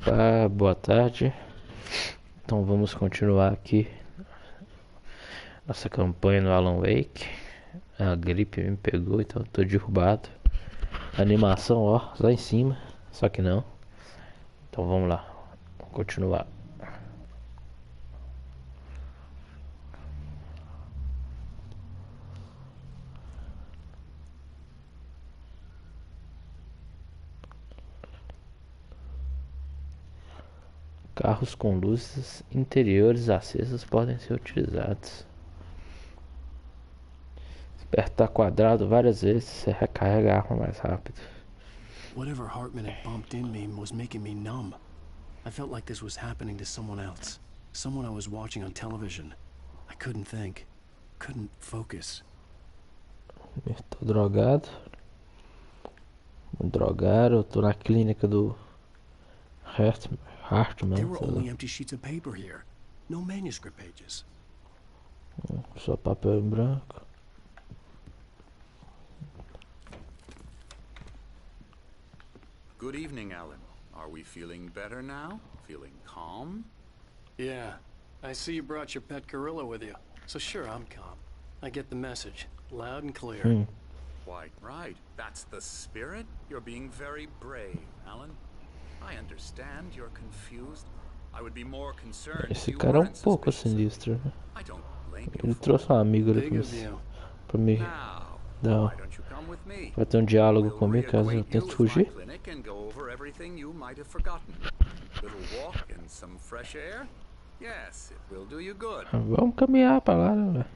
Opa, boa tarde. Então vamos continuar aqui nossa campanha no Alan Wake. A gripe me pegou, então eu tô derrubado. A animação, ó, lá em cima, só que não. Então vamos lá, vamos continuar. Carros com luzes interiores acesas podem ser utilizados. Apertar quadrado várias vezes, você recarrega a arma mais rápido. Whatever Hartman had bumped in me was making me numb. I felt like this was happening to someone else. Someone I was watching on television. I couldn't think. Couldn't focus. Tô drogado. Vou drogar, eu tô na clínica do Hartman. There were only empty sheets of paper here. No manuscript pages. Só papel em branco. Good evening, Alan. Are we feeling better now? Feeling calm? Yeah. I see you brought your pet gorilla with you. So sure, I'm calm. I get the message. Loud and clear. Quite right. That's the spirit. You're being very brave, Alan. I understand you're confused. I would be more concerned if Esse you cara é weren't pouco suspicious. sinistro, né? I don't blame you Ele for trouxe um amigo ali Big of you. pra me Now, dar. why don't you come with me? Vai ter um diálogo We'll comigo caso eu reacquaint you tente with my fugir. clinic and go over everything you might have forgotten. Little walk and some fresh air? Yes, it will do you good. Vamos caminhar pra lá, né, velho?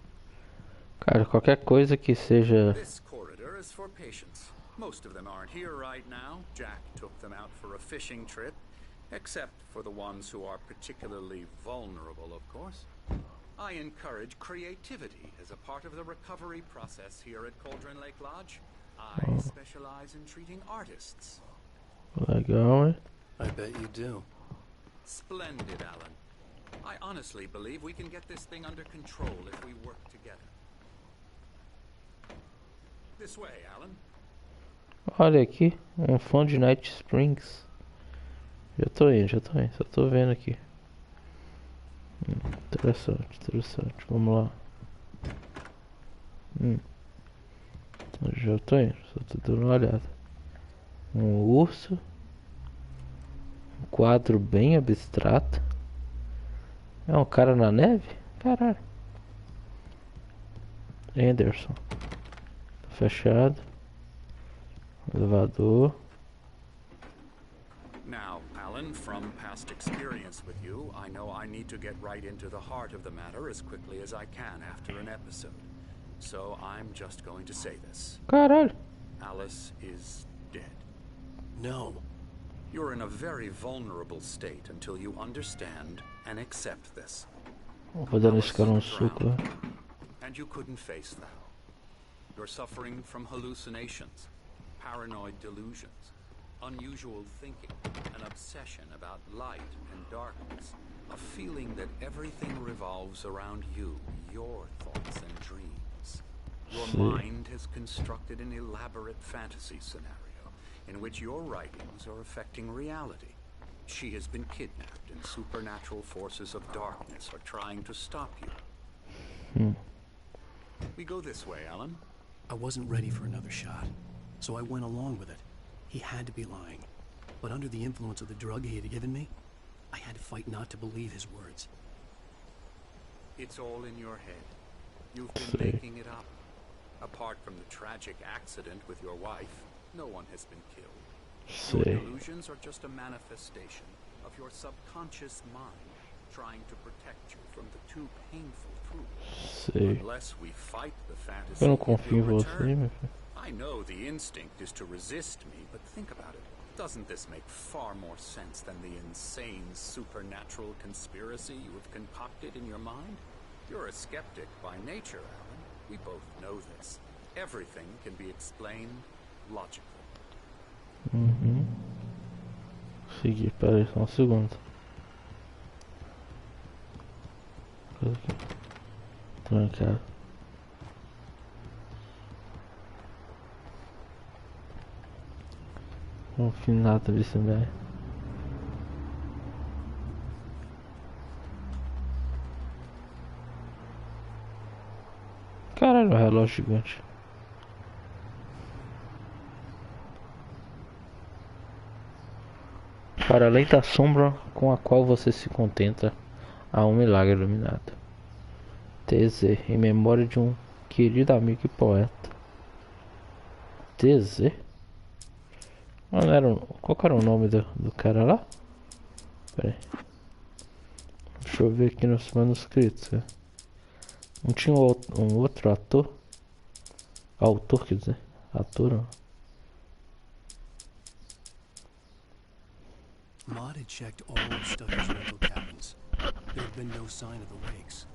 Cara, qualquer coisa que seja. This corridor is for patients. Most of them aren't here right now. Jack took them out for a fishing trip. Except for the ones who are particularly vulnerable, of course. I encourage creativity as a part of the recovery process here at Cauldron Lake Lodge. I specialize in treating artists. Legal, hein? I bet you do. Splendid, Alan. I honestly believe we can get this thing under control if we work together. This way, Alan. Olha aqui, um fã de Night Springs. Já tô indo, só tô vendo aqui. Interessante, vamos lá. Já tô indo, só tô dando uma olhada. Um urso. Um quadro bem abstrato. É um cara na neve? Caralho. Anderson. Tá fechado. Elevador. Now, Alan, from past experience with you, I know I need to get right into the heart of the matter as quickly as I can after an episode. So I'm just going to say this. Caralho. Alice is dead. No. You're in a very vulnerable state until you understand and accept this. Vou dar nesse cara um suco. And you couldn't face that. You're suffering from hallucinations, paranoid delusions, unusual thinking, an obsession about light and darkness, a feeling that everything revolves around you, your thoughts and dreams. Your mind has constructed an elaborate fantasy scenario in which your writings are affecting reality. She has been kidnapped and supernatural forces of darkness are trying to stop you. We go this way, Alan. I wasn't ready for another shot, so I went along with it. He had to be lying. But under the influence of the drug he had given me, I had to fight not to believe his words. It's all in your head. You've been making it up. Apart from the tragic accident with your wife, no one has been killed. Your delusions are just a manifestation of your subconscious mind trying to protect you from the too painful truth. Unless we fight the fantasy, Eu não confio em it will você, return. meu filho. I know the instinct is to resist me, but think about it. Doesn't this make far more sense than the insane supernatural conspiracy you have concocted in your mind? You're a skeptic by nature, Alan. We both know this. Everything can be explained logically. Seguir, peraí, só um segundo. Trancado. Não fiz nada disso, velho. Caralho, um relógio gigante. Para além da sombra com a qual você se contenta, há um milagre iluminado. TZ, em memória de um querido amigo e poeta. TZ? Não era qual que era o nome do cara lá? Pera aí. Deixa eu ver aqui nos manuscritos. Não tinha um outro ator? Autor, quer dizer. Ator, não. Maud had checked all of Stucky's rental cabins. There had been no sign of the Wakes.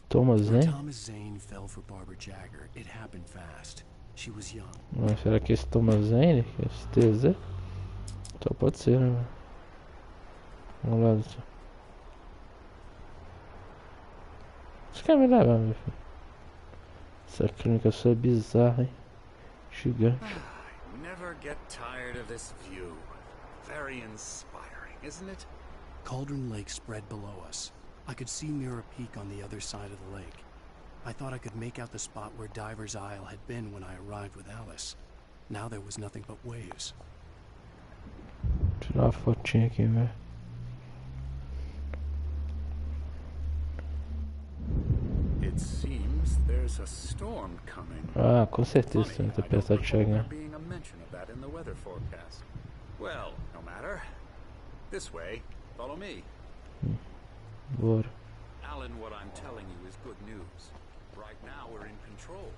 Thomas, When né? Thomas Zane fell for Barbara Jagger, it happened fast. She was young. Mas será que esse Thomas Zane? Esse TZ? Só pode ser, né? Vamos lá. Você quer me levar, meu filho? Essa clínica só é bizarra, hein? Gigante. I never get tired of this view. Very inspiring, isn't it? Cauldron Lake spread below us. I could see Mirror Peak on the other side of the lake. I thought I could make out the spot where Diver's Isle had been when I arrived with Alice. Now there was nothing but waves. Tirar uma fotinha aqui, velho. It seems there's a storm coming. Ah, com certeza tem Funny, que I don't pensar de recall there chegar. being a mention of that in the weather forecast. Well, no matter. This way. Follow me. Bora. Alan, what I'm telling you is good news. Right now we're in control.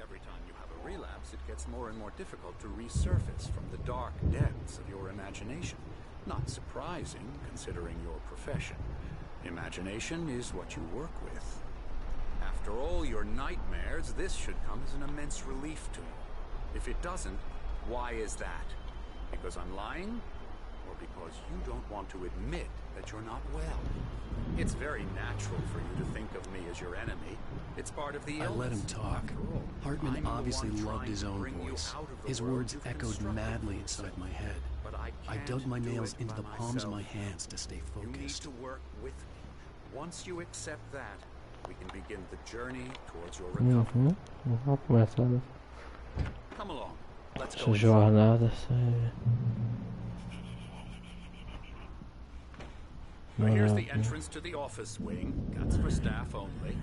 Every time you have a relapse, it gets more and more difficult to resurface from the dark depths of your imagination. Not surprising, considering your profession. Imagination is what you work with. After all your nightmares, this should come as an immense relief to you. If it doesn't, why is that? Because I'm lying? Or because you don't want to admit that you're not well? It's very natural for you to think of me as your enemy. It's part of the illness. I let him talk. After all, Hartman I'm the obviously one loved trying his to own bring you voice. out of the His world words you've echoed constructed madly for inside yourself. my head. But I I dug my can't do nails it into by the palms of myself. my hands to stay You need focused. to work with me. Once you accept that, we can begin the journey towards your recovery. Vamos começar Come along. Let's go essa inside. jornada. Well, here's the entrance to the office wing. That's for staff only.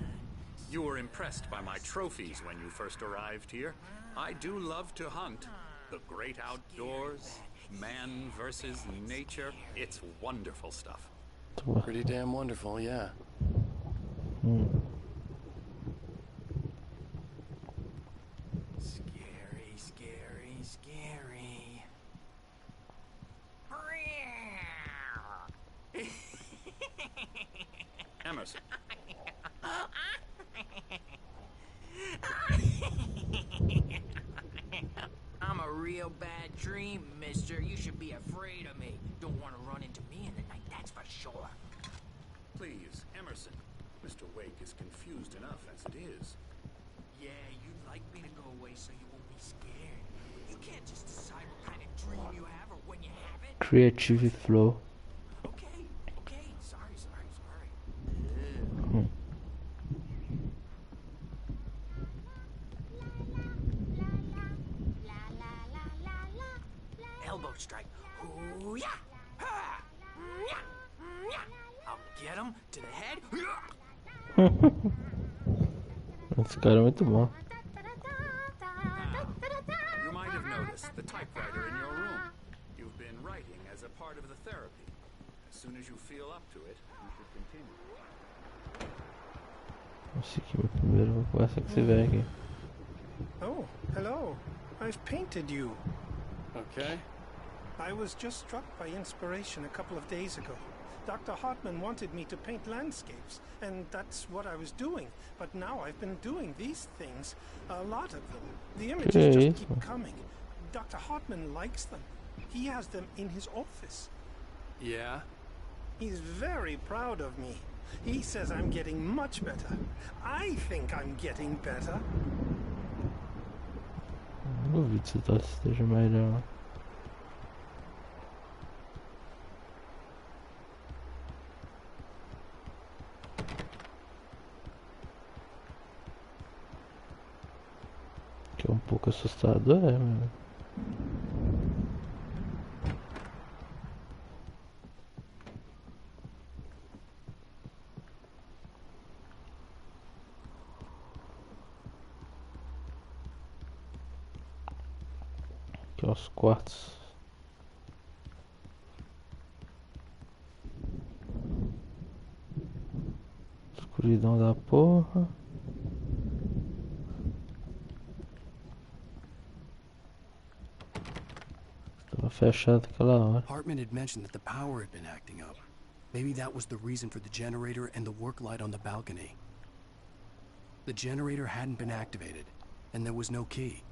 You were impressed by my trophies when you first arrived here. I do love to hunt. The great outdoors, man versus nature. It's wonderful stuff. Pretty damn wonderful, yeah. Scary, scary, scary. Emerson. I'm a real bad dream, mister. You should be afraid of me. Don't want to run into me in the night, that's for sure. Please, Emerson. Mr. Wake is confused enough as it is. Yeah, you'd like me to go away so you won't be scared. You can't just decide what kind of dream you have or when you have it. Creative Flow. Okay, okay. Sorry, sorry, sorry. Elbow strike. Ooh, yeah. Ha! Yeah. Yeah. I'll get him to the head. Esse cara é muito bom. You might have noticed the typewriter in your room. You've been writing as a part of the therapy. As soon as you feel up to it, you should continue. Esse aqui é o primeiro. Vou começar com esse velho aqui. Oh, hello. I've painted you. Okay. I was just struck by inspiration a couple of days ago. Dr. Hartman wanted me to paint landscapes, and that's what I was doing. But now I've been doing these things, a lot of them. The images just keep coming. Dr. Hartman likes them. He has them in his office. Yeah? He's very proud of me. He says I'm getting much better. I think I'm getting better. Não duvido se tá esteja melhor. pouco assustador, mano. Aqui os quartos. Escuridão da porra. Tava fechado aquela hora. Hartman had mentioned that the power had been acting up. Maybe that was the reason for the generator and the work light on the balcony. The generator hadn't been activated, and there was no key.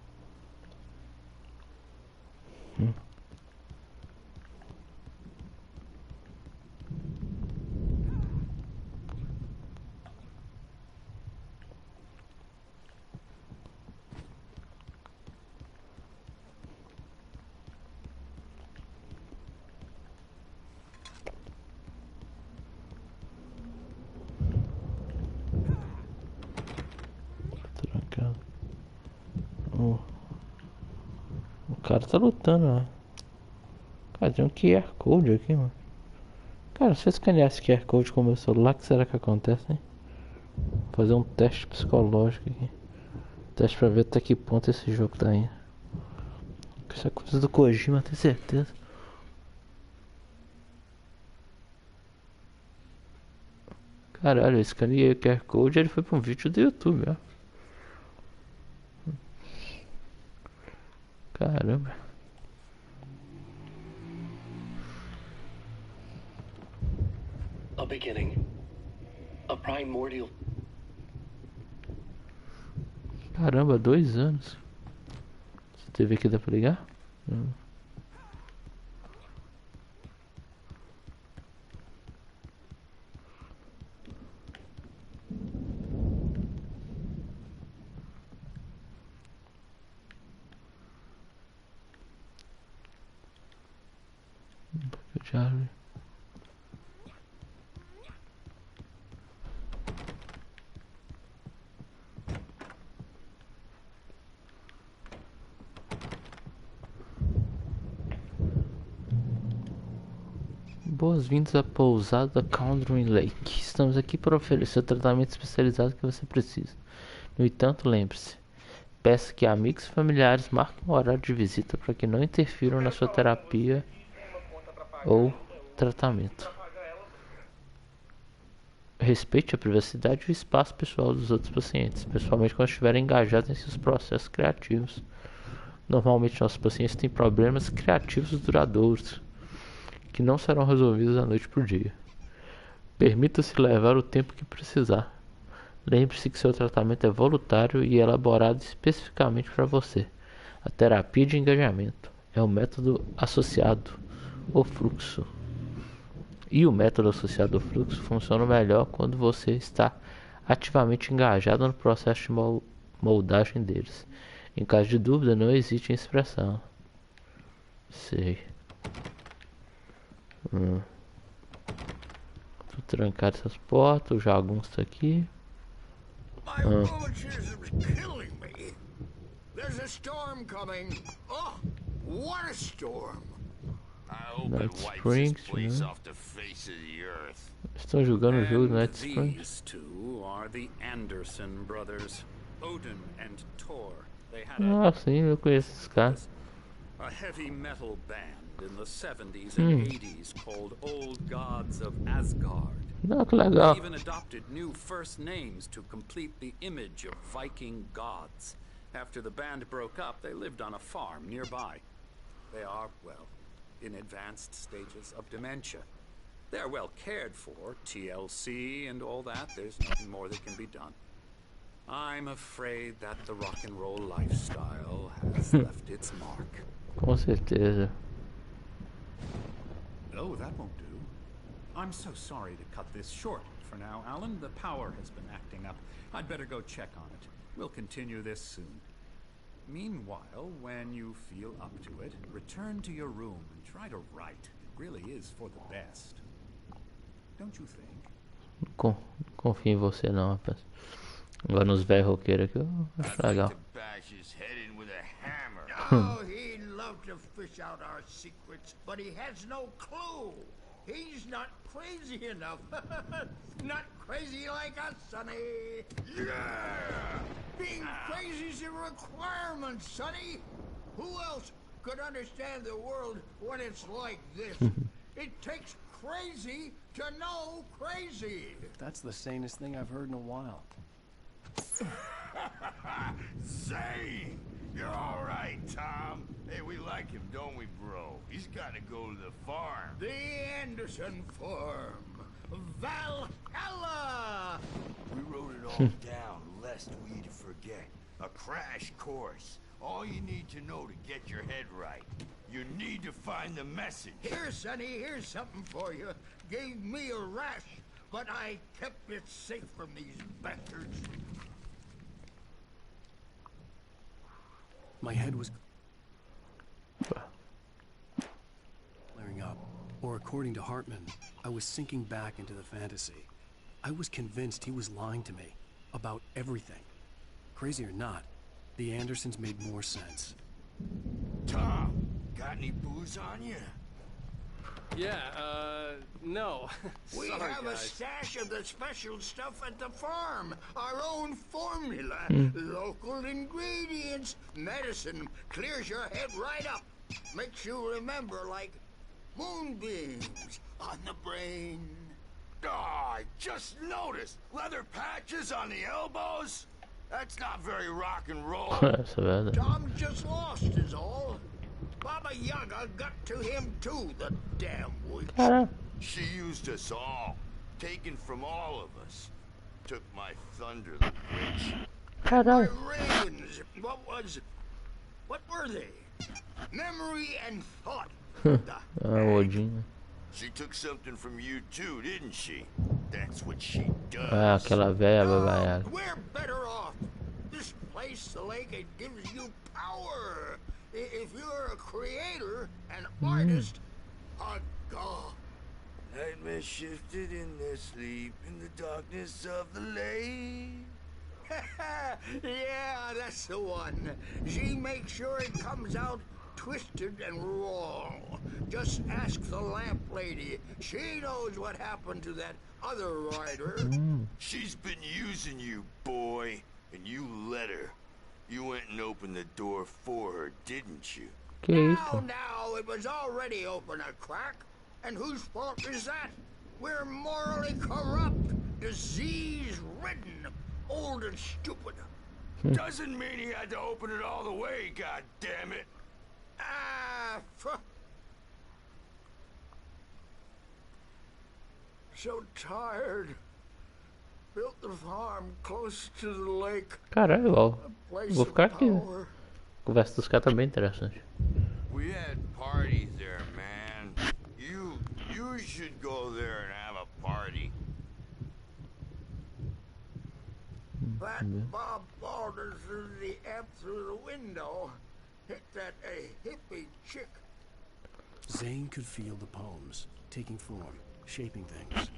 Trancado. O cara tá lutando, né? Cara, tem um QR Code aqui, mano. Cara, se eu escanear esse QR Code com o meu celular, o que será que acontece, hein? Vou fazer um teste psicológico aqui. Teste pra ver até que ponto esse jogo tá indo. Isso é coisa do Kojima, tenho certeza. Caralho, eu escaneei o QR Code e ele foi pra um vídeo do YouTube, ó. Caramba. A beginning. A primordial. Caramba, 2 anos. Essa TV aqui dá pra ligar? Charlie. Boas-vindas à pousada Country Lake. Estamos aqui para oferecer o tratamento especializado que você precisa. No entanto, lembre-se, peça que amigos e familiares marquem um horário de visita para que não interfiram na sua terapia ou tratamento. Respeite a privacidade e o espaço pessoal dos outros pacientes, principalmente quando estiverem engajados em seus processos criativos. Normalmente, nossos pacientes têm problemas criativos duradouros que não serão resolvidos da noite para o dia. Permita-se levar o tempo que precisar. Lembre-se que seu tratamento é voluntário e elaborado especificamente para você. A terapia de engajamento é o método associado ao fluxo. E o método associado ao fluxo funciona melhor quando você está ativamente engajado no processo de moldagem deles. Em caso de dúvida, não hesite em expressão. Sei. Vou trancar essas portas, o jagunço tá aqui. My rheumatism's killing me. There's a storm coming. Oh, what a storm! I hope it wipes this place off the face of the earth. Estão jogando o jogo no Neste. These two are the Anderson brothers, Odin and Thor. They had Ah, sim, eu conheço esses caras. a heavy metal band in the 70s and 80s called Old Gods of Asgard. Não, que legal. They even adopted new first names to complete the image of Viking gods. After the band broke up, they lived on a farm nearby. They are, well, in advanced stages of dementia. They're well cared for, TLC and all that. There's nothing more that can be done. I'm afraid that the rock and roll lifestyle has left its mark. Com certeza. Oh, that won't do. I'm so sorry to cut this short for now, Alan. The power has been acting up. I'd better go check on it. We'll continue this soon. Meanwhile, when you feel up to it, return to your room and try to write. It really is for the best. Don't you think? Confio em você não, rapaz. Agora nos velhos roqueiros aqui, eu acho legal. bash his head in with a hammer. Oh, he'd love to fish out our secrets, but he has no clue. He's not crazy enough. Not crazy like us, Sonny. Yeah! Being crazy's a requirement, Sonny. Who else could understand the world when it's like this? It takes crazy to know crazy. That's the sanest thing I've heard in a while. Sane! You're all right, Tom. Hey, we like him, don't we, bro? He's got to go to the farm. The Anderson farm. Valhalla! We wrote it all down, lest we forget. A crash course. All you need to know to get your head right. You need to find the message. Here, Sonny, here's something for you. Gave me a rash, but I kept it safe from these bastards. My head was flaring up. Or according to Hartman, I was sinking back into the fantasy. I was convinced he was lying to me about everything. Crazy or not, the Andersons made more sense. Tom, got any booze on you? Yeah, no. We Sorry, have guys. a stash of the special stuff at the farm. Our own formula. Local ingredients. Medicine clears your head right up. Makes you remember like moonbeams on the brain. Oh, I just noticed. Leather patches on the elbows? That's not very rock and roll. Essa é verdade. Tom just lost is all. Baba Yaga got to him too, the damn witch. Caramba. She used us all, taken from all of us. Took my thunder, the witch. My Caralho. ravens, what were they? Memory and thought. The Odin. She took something from you too, didn't she? That's what she does. Ah, aquela velha babaiaga. We're better off. This place, the lake, it gives you power. If you're a creator, an artist, a god. Nightmare shifted in their sleep in the darkness of the lake. Yeah, that's the one. She makes sure it comes out twisted and wrong. Just ask the lamp lady. She knows what happened to that other rider. She's been using you, boy, and you let her. You went and opened the door for her, didn't you? Que isso? Now, it was already open a crack. And whose fault is that? We're morally corrupt, disease-ridden, old and stupid. Doesn't mean he had to open it all the way, goddammit. So tired. Built the farm close to the lake. Caralho, ó. A place Vou ficar of aqui. power. A conversa dos caras tá bem interessante. We had parties there, man. You should go there and have a party. That Bob Baldwin threw the amp through the window. Hit that a hippie chick. Zane could feel the poems, taking form, shaping things.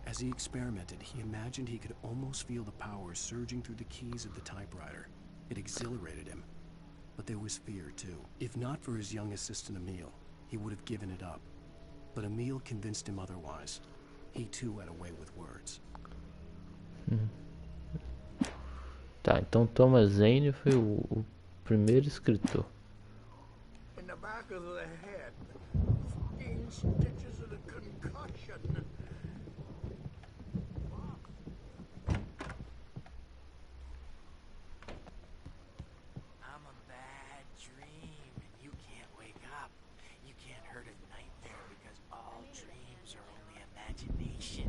As he experimented, he imagined he could almost feel the power surging through the keys of the typewriter. It exhilarated him. But there was fear, too. If not for his young assistant Emil, he would have given it up. But Emil convinced him otherwise. He, too, had a way with words. Tá, então Thomas Zane foi o primeiro escritor. In the back of the head. 15 stitches of a concussion. I'm a bad dream, and you can't wake up. You can't hurt a nightmare because all dreams are only imagination.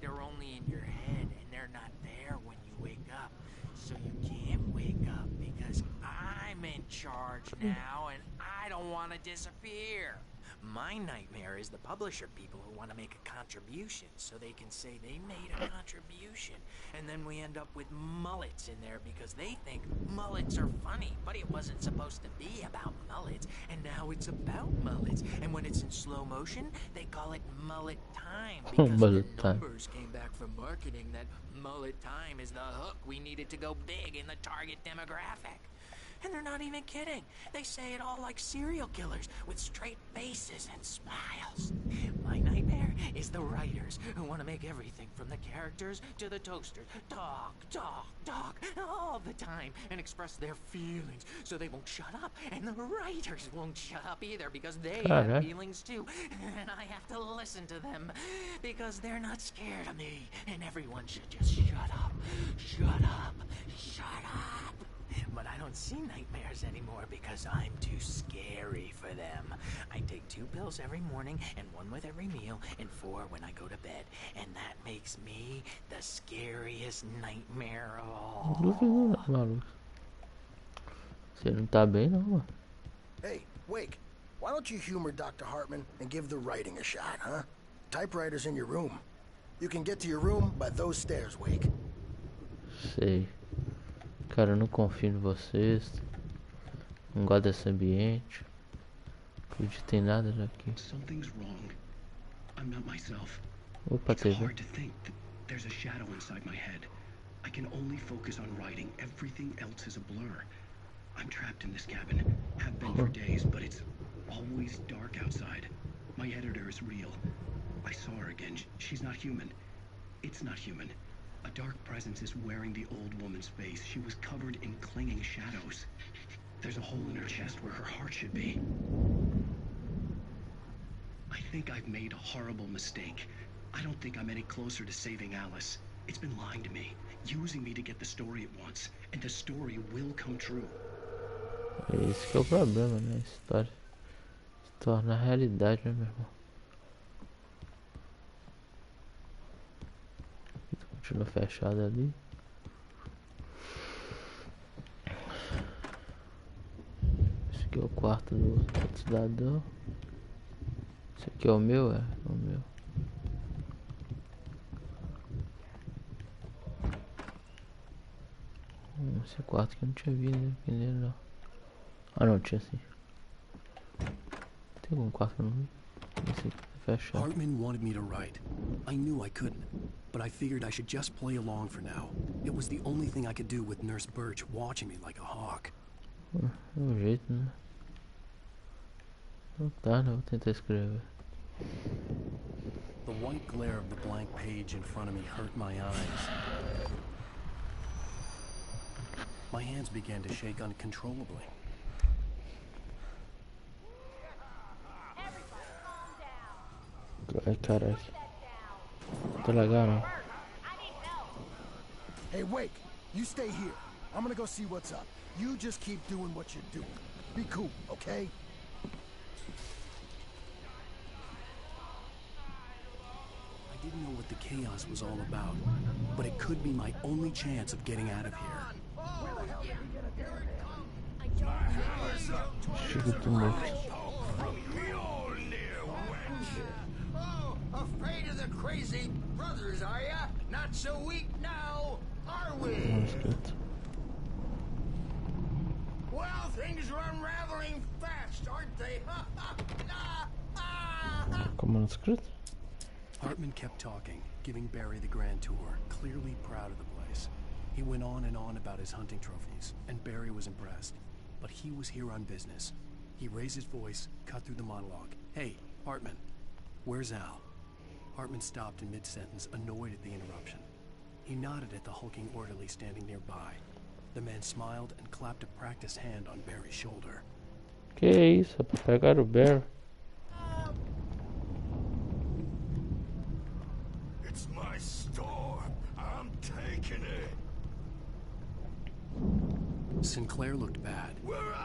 They're only in your head, and they're not there when you wake up. So you can't wake up because I'm in charge now, and I don't want to disappear. My nightmare is the publisher people who want to make a contribution so they can say they made a contribution. And then we end up with mullets in there because they think mullets are funny. But it wasn't supposed to be about mullets. And now it's about mullets. And when it's in slow motion, they call it mullet time. Because Mullet the time. numbers came back from marketing that mullet time is the hook we needed to go big in the target demographic. And they're not even kidding. They say it all like serial killers with straight faces and smiles. My nightmare is the writers who want to make everything from the characters to the toasters talk all the time and express their feelings so they won't shut up. And the writers won't shut up either because they have feelings too. And I have to listen to them because they're not scared of me. And everyone should just shut up. Shut up. Shut up. But I don't see nightmares anymore because I'm too scary for them. I take 2 pills every morning and 1 with every meal and 4 when I go to bed. And that makes me the scariest nightmare of all. Maluco. Você não tá bem não, mano. Hey, Wake, why don't you humor Dr. Hartman and give the writing a shot, huh? Typewriter's in your room. You can get to your room by those stairs, Wake. Sei. Cara, eu não confio em vocês. Não gosto desse ambiente. Não acredito em nada daqui. Something's wrong. I'm not myself. Opa, It's TV. hard to think that there's a shadow inside my head. I can only focus on writing. Everything else is a blur. I'm trapped in this cabin. Have been for days, but it's always dark outside. My editor is real. I saw her again. She's not human. It's not human. A dark presence is wearing the old woman's face. She was covered in clinging shadows. There's a hole in her chest where her heart should be. I think I've made a horrible mistake. I don't think I'm any closer to saving Alice. It's been lying to me, using me to get the story it wants, and the story will come true. Esse que é o problema, né? A história se torna realidade, né, meu irmão? Continua fechado ali. Esse aqui é o quarto do outro cidadão. Esse aqui é o meu, é? O meu. Esse quarto que eu não tinha vindo nele, não. Ah, não, tinha sim. Tem algum quarto que eu não vi? Esse aqui tá fechado. Hartman wanted me to write. I knew I couldn't, but I figured I should just play along for now. It was the only thing I could do with Nurse Birch watching me like a hawk. É um jeito, né? Não tá, né? Vou tentar escrever. The white glare of the blank page in front of me hurt my eyes. My hands began to shake uncontrollably. Ai, caralho. Tá legal, não. Hey, Wake, you stay here. I'm gonna go see what's up. You just keep doing what you're doing. Be cool, okay? I didn't know what the chaos was all about, but it could be my only chance of getting out of here. Chega do morto. Oh, afraid of the crazy brothers, are ya? Not so weak now, are we? Escrito. Well, things are unraveling fast, aren't they? Como escrito? Hartman kept talking, giving Barry the grand tour, clearly proud of the place. He went on and on about his hunting trophies, and Barry was impressed. But he was here on business. He raised his voice, cut through the monologue. Hey, Hartman, where's Al? Hartman stopped in mid-sentence, annoyed at the interruption. He nodded at the hulking orderly standing nearby. The man smiled and clapped a practiced hand on Barry's shoulder. Que isso, é pra pegar o Barry. It's my store. I'm taking it. Sinclair looked bad.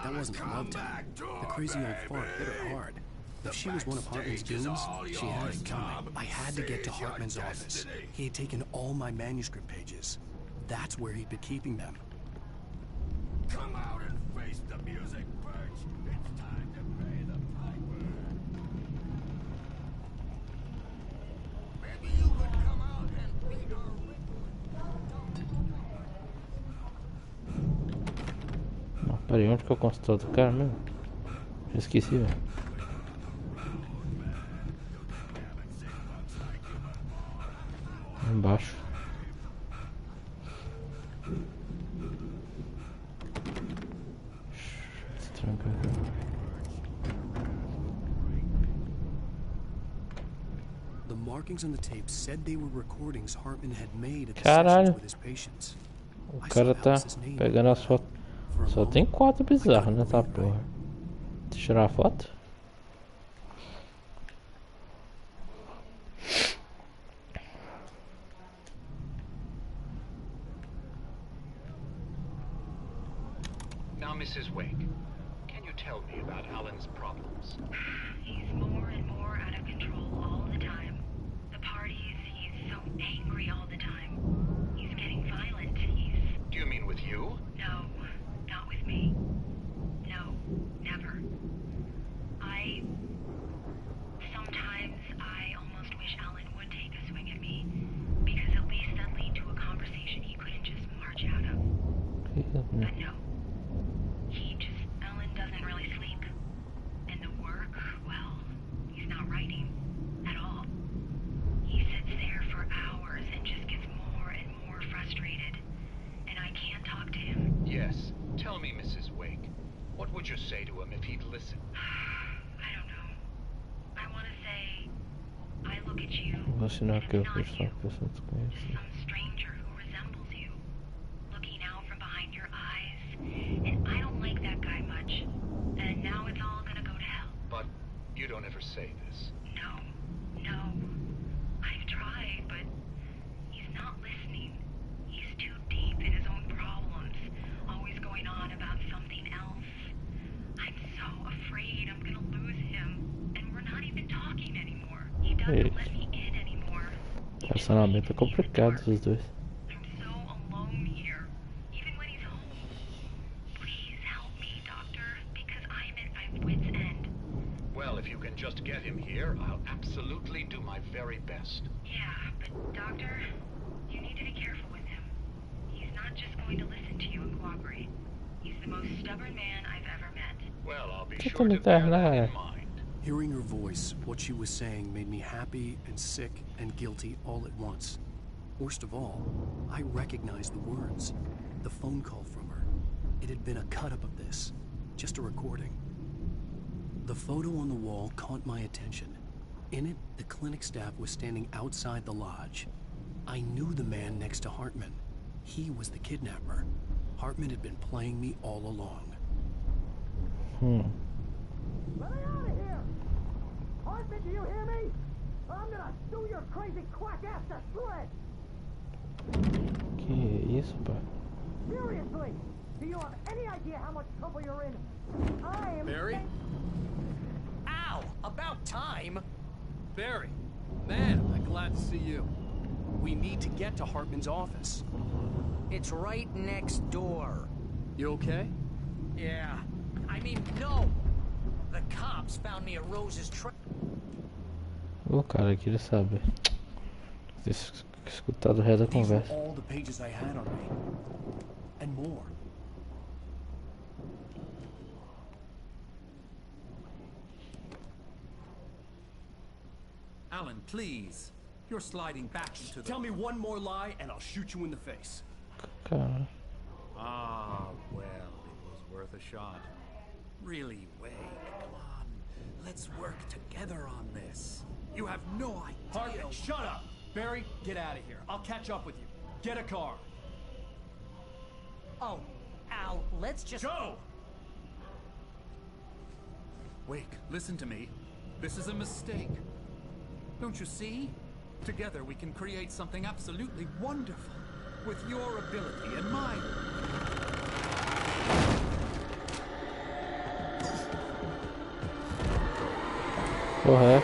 That wasn't love time. The crazy old fart hit her hard. If she was one of Hartman's goons, she had it coming. I had to get to Hartman's office. He had taken all my manuscript pages. That's where he'd been keeping them. Come out and face the music, Birch. It's time to pay the piper. Maybe you could come out and beat our Não, peraí, onde que é o consultório do cara mesmo? Já esqueci, velho. Embaixo. markings on the tape said they were recordings Hartman had made at the Caralho. sessions with his patients. O I cara saw tá Alice's name pegando on as the fotos. back. For a Só tem moment, 4 bizarros I couldn't nessa read porra. right. Deixa eu tirar a foto. Now, Mrs. Wake, can you tell me about Alan's problems? He's more and more out of control all the time. The parties, he's so angry all the time. He's getting violent. Do you mean with you? No, not with me. No, never. Sometimes I almost wish Alan would take a swing at me, because at least that'd lead to a conversation he couldn't just march out of. But no. Alan doesn't really sleep. And the work, well, he's not writing at all. He sits there for hours and just gets more and more frustrated. And I can't talk to him. Yes. Tell me, Mrs. Wake, what would you say to him if he'd listen? I don't know. I want to say, I look at you, Vou assinar and aqui o it's not curso you. para pessoa desconhecida. Some stranger who resembles you, looking out from behind your eyes, and I don't like that guy much. And now it's all gonna go to hell. But you don't ever say this. No. I've tried, but he's not listening. He's too deep in his own problems, always going on about something else. I'm so afraid I'm gonna lose him, and we're not even talking anymore. He doesn't let me in anymore. Relacionamento é complicado dos dois. I'm so alone here, even when he's home. Please help me, Doctor, because I'm at my wit's end. Well, if you can just get him here, I'll absolutely do my very best. Yeah, but Doctor, you need to be careful with him. He's not just going to listen to you and cooperate. He's the most stubborn man I've ever met. Well, I'll be Que sure to bear that internet? in mind. Hearing her voice, what she was saying made me happy and sick and guilty all at once. Worst of all, I recognized the words. The phone call from her. It had been a cut-up of this. Just a recording. The photo on the wall caught my attention. In it, the clinic staff was standing outside the lodge. I knew the man next to Hartman. He was the kidnapper. Hartman had been playing me all along. Let me out of here! Hartman, do you hear me? I'm gonna sue your crazy quack ass to shreds! Que isso, pai? Seriously! Do you have any idea how much trouble you're in? I'm... Barry? Ow! About time! Barry, man, I'm glad to see you. We need to get to Hartman's office. It's right next door. You okay? Yeah. I mean, no! The cops found me at Rose's truck. O cara queria saber. Escutado o resto da These were conversa. all the pages I had on me. And more. Alan, please. You're sliding back into the... Tell me one more lie and I'll shoot you in the face. Cara. Ah, well, it was worth a shot. Really, Wake, come on. Let's work together on this. You have no idea... Hartman, shut up! Barry, get out of here. I'll catch up with you. Get a car. Oh, Al, let's just... Go! Wake, listen to me. This is a mistake. Don't you see? Together we can create something absolutely wonderful. With your ability and mine. Porra, é?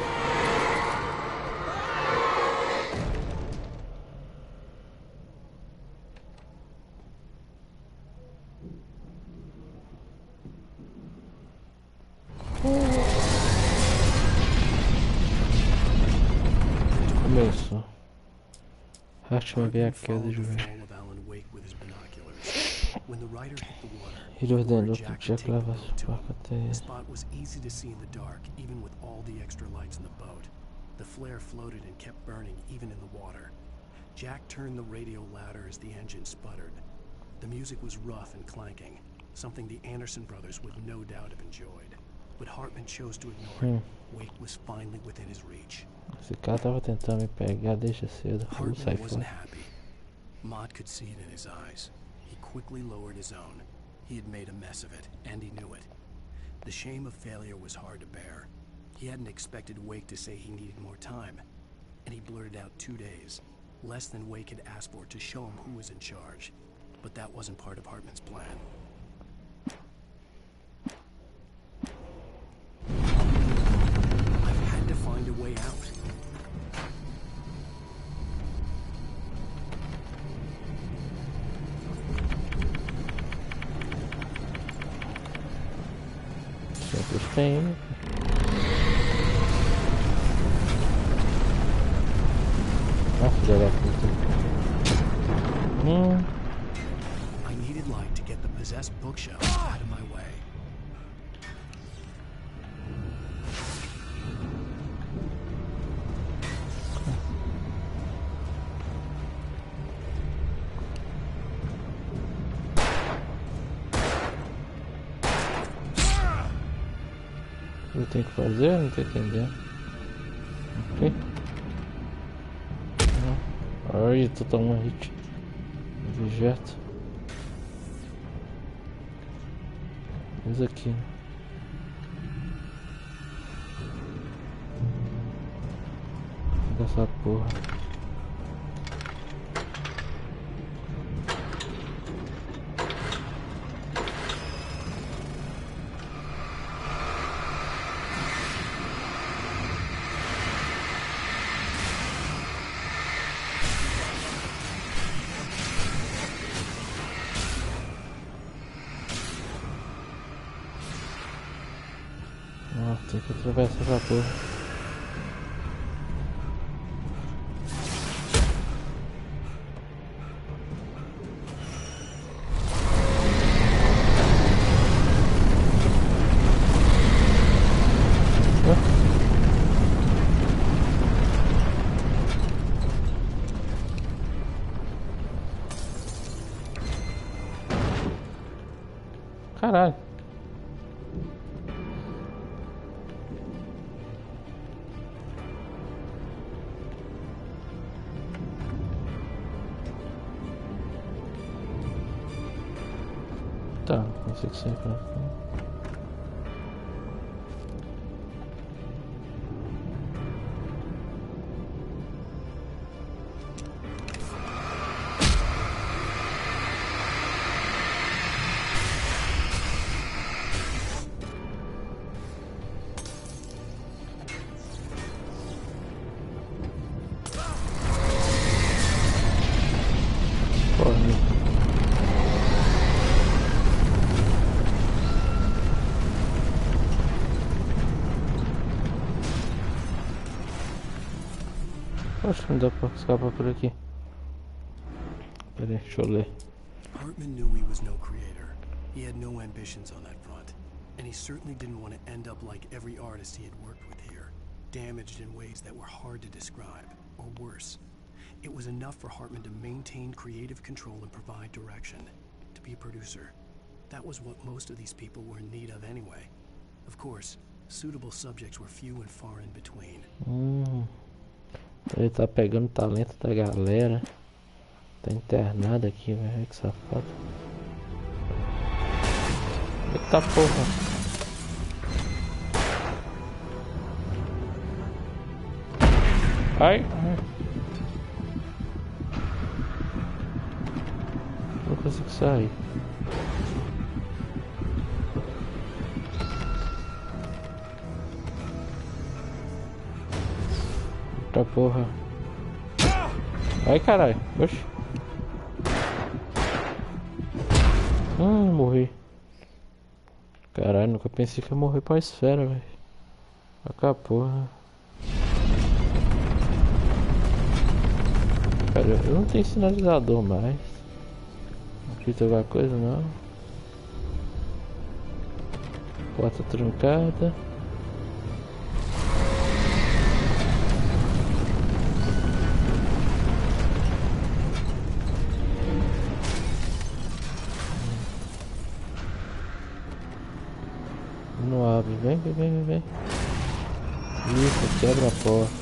Começou. Hartman vê a queda de Followed the ver. fall of Alan Wake with his binoculars. When the rider hit the water, Ele ordenou where que Jack Jack had taken the levasse boat o to barco him. até The ele. spot was easy to see in the dark, even with all the extra lights in the boat. The flare floated and kept burning, even in the water. Jack turned the radio louder as the engine sputtered. The music was rough and clanking, something the Anderson brothers would no doubt have enjoyed. But Hartman chose to ignore it. Wake was finally within his reach. Esse cara tava tentando me pegar desde cedo. Vou sair Hartman wasn't fora. happy. Maude could see it in his eyes. He quickly lowered his own. He had made a mess of it, and he knew it. The shame of failure was hard to bear. He hadn't expected Wake to say he needed more time, and he blurted out 2 days, less than Wake had asked for, to show him who was in charge. But that wasn't part of Hartman's plan. I've had to find a way out. Sempre tem. Ah, filha da puta. I needed light to get the possessed bookshelf out of my way. Eu tenho que fazer? Não tô entendendo. Ok. Ai, tô tomando hit. Objeto. Isso aqui, né? Dessa porra. Tem que atravessar essa porra. Caralho. Tá, não sei o que você vai. Acho que não dá pra escapar por aqui. Pera aí, deixa eu ler. Hartman knew he was no creator. He had no ambitions on that front. And he certainly didn't want to end up like every artist he had worked with here, damaged in ways that were hard to describe, or worse. It was enough for Hartman to maintain creative control and provide direction, to be a producer. That was what most of these people were in need of anyway. Of course, suitable subjects were few and far in between. Ele tá pegando o talento da galera. Tá internado aqui, velho. Que safado. Eita porra. Ai. Não consigo sair. Eita porra. Ai caralho. Oxi. Morri. Caralho, nunca pensei que ia morrer pra esfera, velho. Olha a porra. Cara, eu não tenho sinalizador mais. Aqui tem alguma coisa, não. Porta trancada. Não abre, vem. Isso, quebra a porta.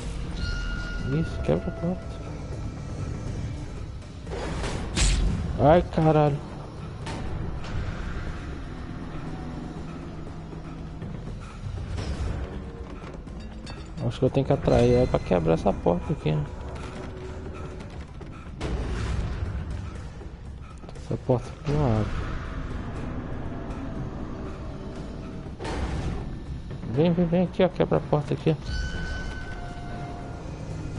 Isso, quebra a porta. Ai, caralho. Acho que eu tenho que atrair ela pra quebrar essa porta aqui, né? Essa porta aqui não abre. Vem aqui, ó. Quebra a porta aqui, ó.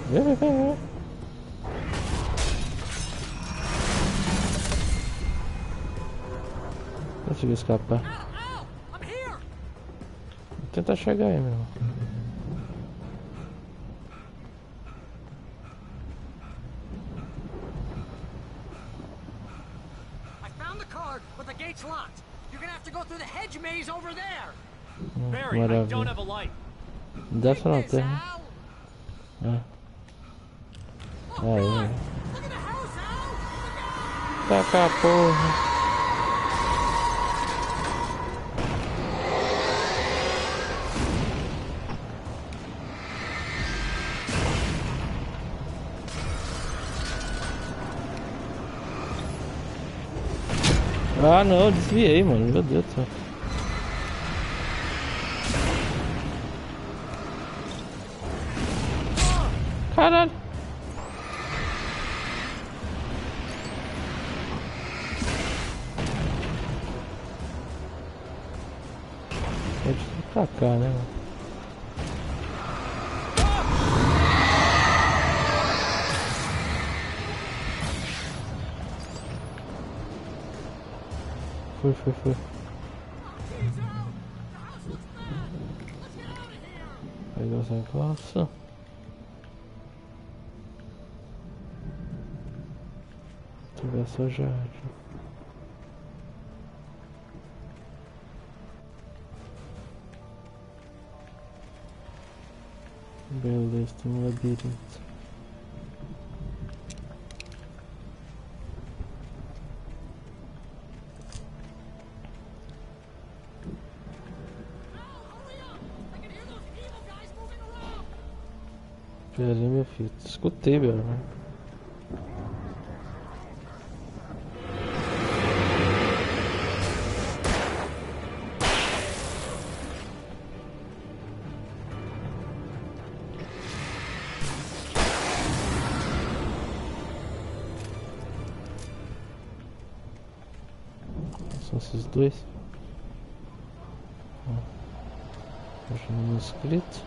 Vem. Consegui escapar. Vou tentar chegar aí, meu irmão. I found the card, but the gate's locked. You're gonna have to go through the hedge maze over there. Barry, I don't have a light. Dessa não tem. Aí. Taca a porra. Ah não, eu desviei, mano, meu Deus do céu. Caralho. Pode ir pra cá, né, mano? Foi. Pegou essa negócio. Tiver só já. Beleza, tem um labirinto. Pera aí, meu filho. Escutei, velho. São esses dois. Manuscrito.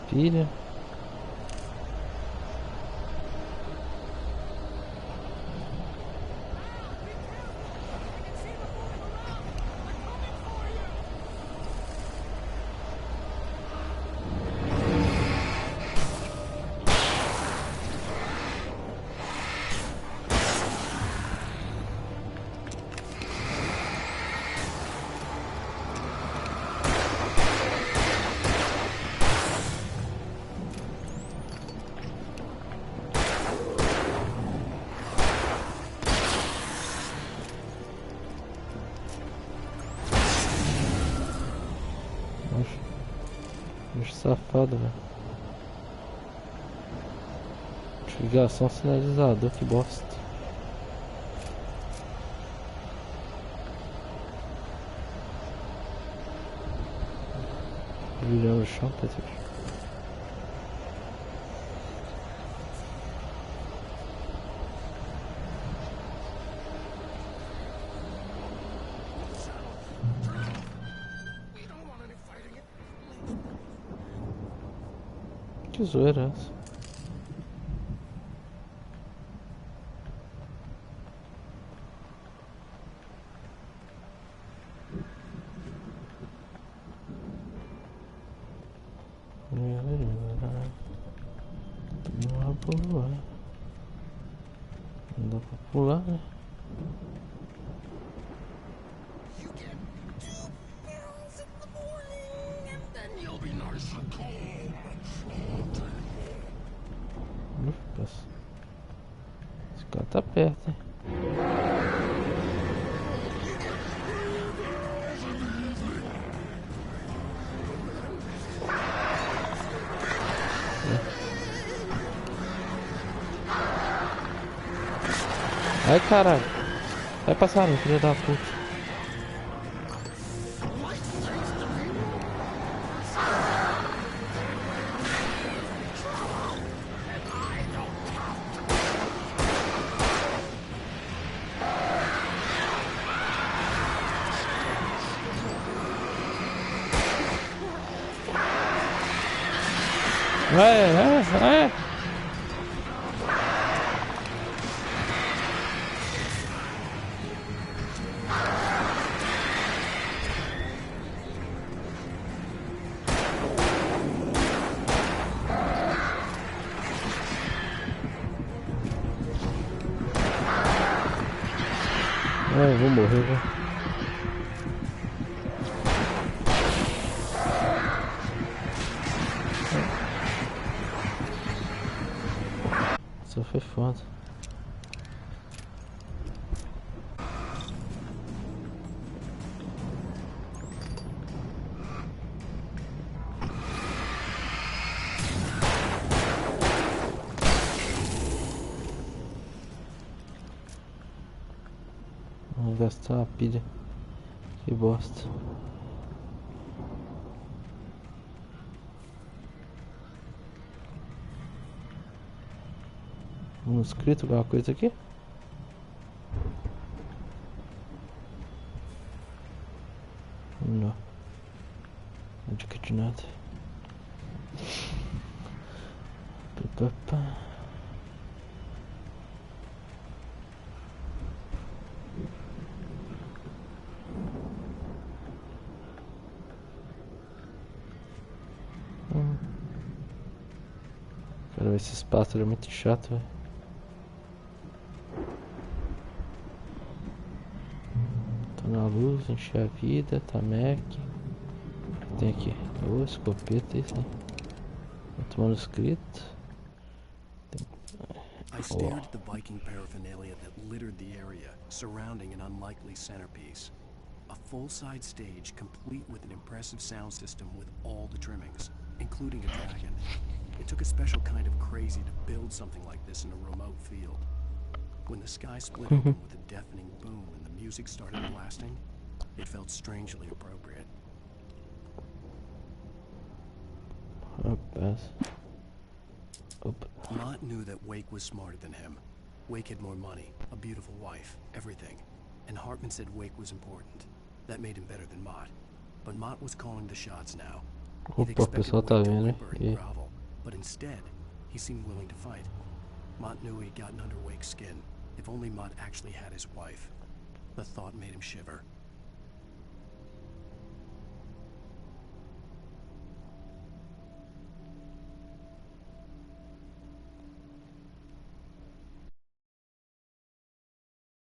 Pilha. Safado, velho. Ligação sinalizador, que bosta. Brilhando no chão, tá aqui. Que zoeira é essa? Não dá pra pular. Não dá pra pular, né? Esse cara tá perto, hein? Ai, caralho. Vai passar, filho da puta. Vai. Eu vou morrer, velho. Isso foi foda. Vamos gastar a pilha. Que bosta. Escrito alguma coisa aqui? Não. Não dica de nada. Cara, esse espaço é muito chato, velho. Tô na luz, encher a vida, tá Mac. Tem aqui, escopeta, isso aí. Outro manuscrito. I stared at the Viking paraphernalia that littered the area, surrounding an unlikely centerpiece. A full-side stage complete with an impressive sound system with all the trimmings, including a dragon. It took a special kind of crazy to build something like this in a remote field. When the sky split open with a deafening boom and the music started blasting, it felt strangely appropriate. Mott knew that Wake was smarter than him. Wake had more money, a beautiful wife, everything. And Hartman said Wake was important. That made him better than Mott. But Mott was calling the shots now. He'd expected Wake to whimper and grovel, but instead, he seemed willing to fight. Mott knew he'd gotten under Wake's skin. If only Mott actually had his wife. The thought made him shiver.